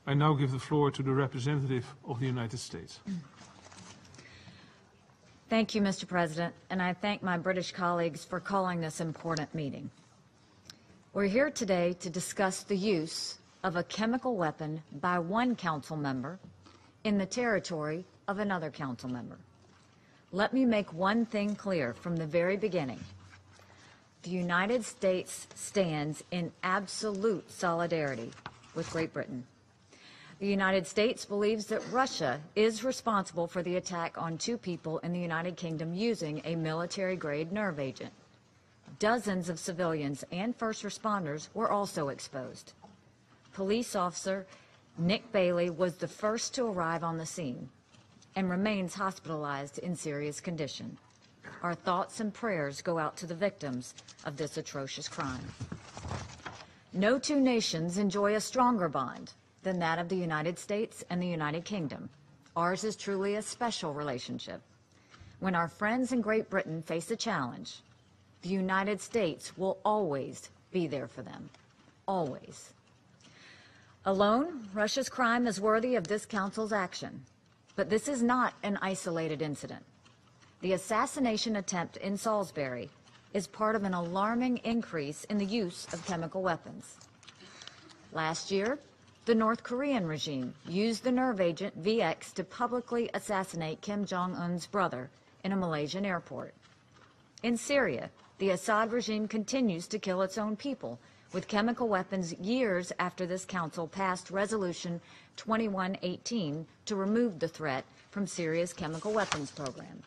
I now give the floor to the representative of the United States. Thank you, Mr. President, and I thank my British colleagues for calling this important meeting. We're here today to discuss the use of a chemical weapon by one council member in the territory of another council member. Let me make one thing clear from the very beginning. The United States stands in absolute solidarity with Great Britain. The United States believes that Russia is responsible for the attack on 2 people in the United Kingdom using a military-grade nerve agent. Dozens of civilians and first responders were also exposed. Police officer Nick Bailey was the first to arrive on the scene and remains hospitalized in serious condition. Our thoughts and prayers go out to the victims of this atrocious crime. No 2 nations enjoy a stronger bond than that of the United States and the United Kingdom. Ours is truly a special relationship. When our friends in Great Britain face a challenge, the United States will always be there for them. Always. Alone, Russia's crime is worthy of this Council's action. But this is not an isolated incident. The assassination attempt in Salisbury is part of an alarming increase in the use of chemical weapons. Last year, the North Korean regime used the nerve agent VX to publicly assassinate Kim Jong Un's brother in a Malaysian airport. In Syria, the Assad regime continues to kill its own people with chemical weapons years after this Council passed Resolution 2118 to remove the threat from Syria's chemical weapons program.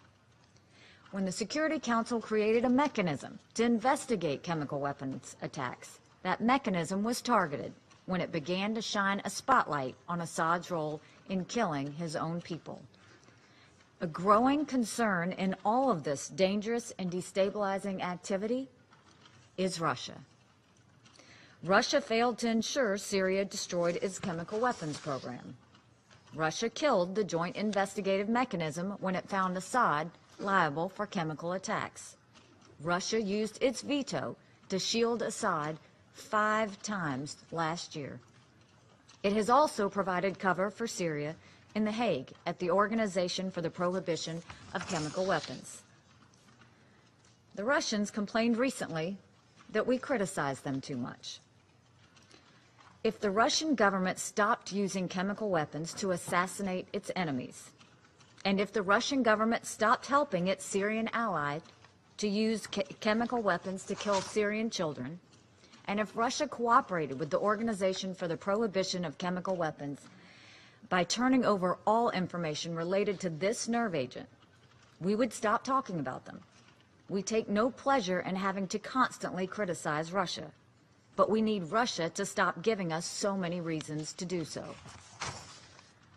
When the Security Council created a mechanism to investigate chemical weapons attacks, that mechanism was targeted when it began to shine a spotlight on Assad's role in killing his own people. A growing concern in all of this dangerous and destabilizing activity is Russia. Russia failed to ensure Syria destroyed its chemical weapons program. Russia killed the Joint Investigative Mechanism when it found Assad liable for chemical attacks. Russia used its veto to shield Assad 5 times last year. It has also provided cover for Syria in the Hague at the Organization for the Prohibition of Chemical Weapons. The Russians complained recently that we criticize them too much. If the Russian government stopped using chemical weapons to assassinate its enemies, and if the Russian government stopped helping its Syrian ally to use chemical weapons to kill Syrian children, and if Russia cooperated with the Organization for the Prohibition of Chemical Weapons by turning over all information related to this nerve agent, we would stop talking about them. We take no pleasure in having to constantly criticize Russia, but we need Russia to stop giving us so many reasons to do so.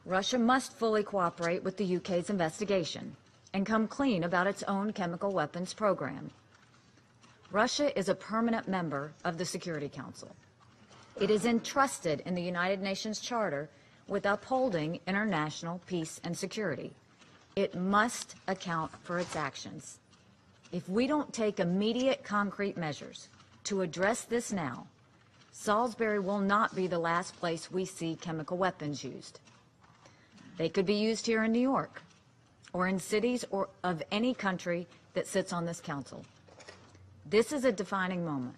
Russia must fully cooperate with the UK's investigation and come clean about its own chemical weapons program. Russia is a permanent member of the Security Council. It is entrusted in the United Nations Charter with upholding international peace and security. It must account for its actions. If we don't take immediate concrete measures to address this now, Salisbury will not be the last place we see chemical weapons used. They could be used here in New York or in cities or of any country that sits on this council. This is a defining moment.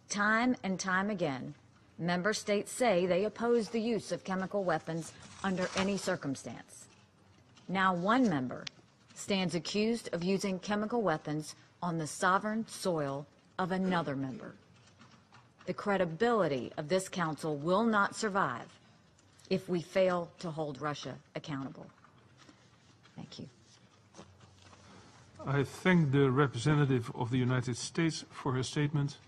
Time and time again, member states say they oppose the use of chemical weapons under any circumstance. Now one member stands accused of using chemical weapons on the sovereign soil of another member. The credibility of this council will not survive if we fail to hold Russia accountable. Thank you. I thank the representative of the United States for her statement.